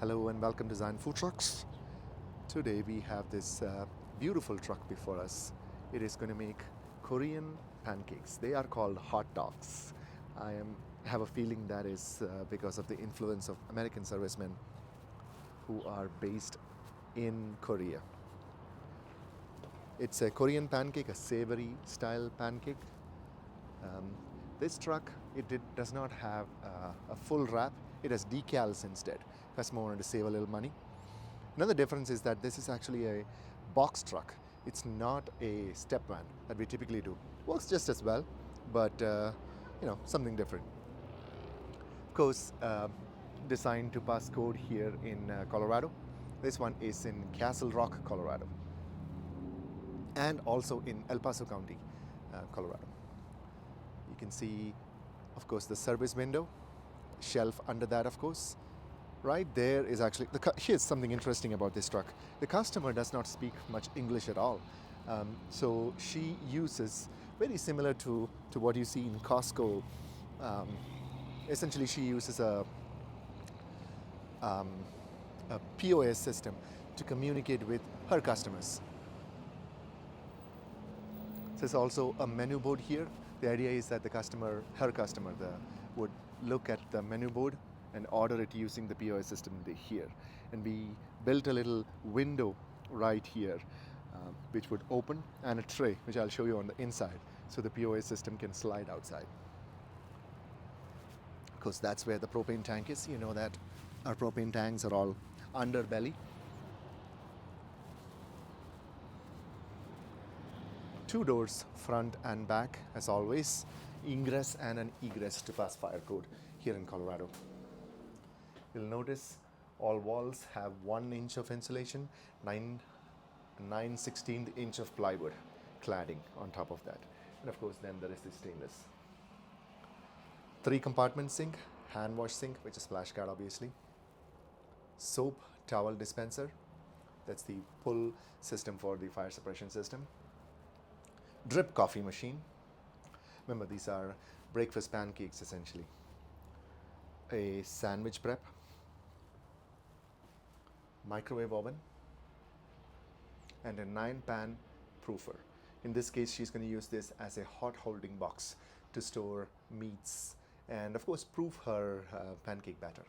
Hello and welcome to Zion Food Trucks. Today we have this beautiful truck before us. It is going to make Korean pancakes. They are called hot dogs. Have a feeling that is because of the influence of American servicemen who are based in Korea. It's a Korean pancake, a savory style pancake. This truck, does not have a full wrap. It has decals instead. Customer wanted to save a little money. Another difference is that this is actually a box truck. It's not a step van that we typically do. Works just as well, but something different. Of course, designed to pass code here in Colorado. This one is in Castle Rock, Colorado, and also in El Paso County, Colorado. You can see, of course, the service window, shelf under that, of course. Right there is actually, here's something interesting about this truck. The customer does not speak much English at all. So she uses, very similar to what you see in Costco, essentially she uses a POS system to communicate with her customers. There's also a menu board here. The idea is that her customer, would look at the menu board and order it using the POS system here. And we built a little window right here, which would open, and a tray, which I'll show you on the inside, so the POS system can slide outside. Of course, that's where the propane tank is. You know that our propane tanks are all underbelly. Two doors, front and back, as always. Ingress and an egress to pass fire code here in Colorado. You'll notice all walls have 1 inch of insulation, 9/16 inch of plywood cladding on top of that. And of course, then there is the stainless. 3 compartment sink, hand wash sink, which is splash guard obviously. Soap towel dispenser, that's the pull system for the fire suppression system. Drip coffee machine. Remember, these are breakfast pancakes essentially. A sandwich prep. Microwave oven. And a 9-pan proofer. In this case, she's going to use this as a hot holding box to store meats and, of course, proof her pancake batter.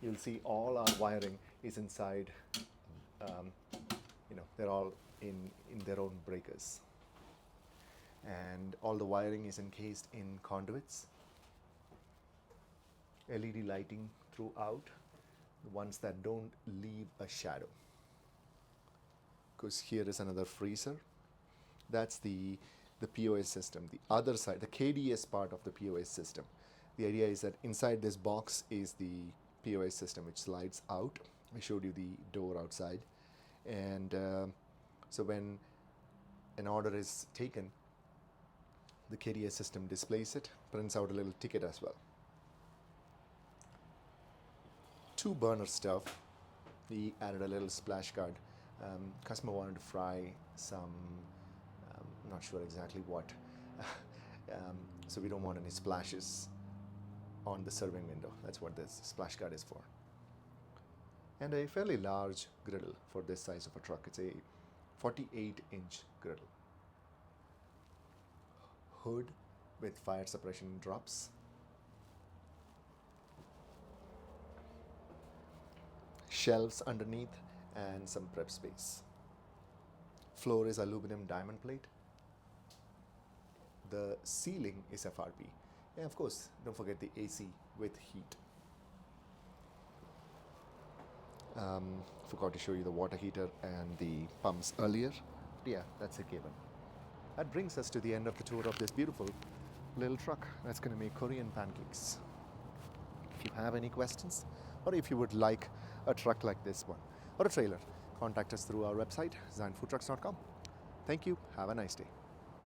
You'll see all our wiring is inside. They're all in their own breakers. And all the wiring is encased in conduits. LED lighting throughout, the ones that don't leave a shadow. Because here is another freezer. That's the POS system. The other side, the KDS part of the POS system. The idea is that inside this box is the POS system, which slides out. I showed you the door outside. And so when an order is taken, the KDS system displays it, prints out a little ticket as well. 2 burner stove. We added a little splash guard. Customer wanted to fry some, I'm not sure exactly what. So we don't want any splashes on the serving window. That's what this splash guard is for. And a fairly large griddle for this size of a truck. It's a 48-inch griddle. Hood with fire suppression drops. Shelves underneath and some prep space. Floor is aluminum diamond plate. The ceiling is FRP. And of course, don't forget the AC with heat. Forgot to show you the water heater and the pumps earlier. But yeah, that's a given. That brings us to the end of the tour of this beautiful little truck that's going to make Korean pancakes. If you have any questions, or if you would like a truck like this one, or a trailer, contact us through our website, zionfoodtrucks.com. Thank you. Have a nice day.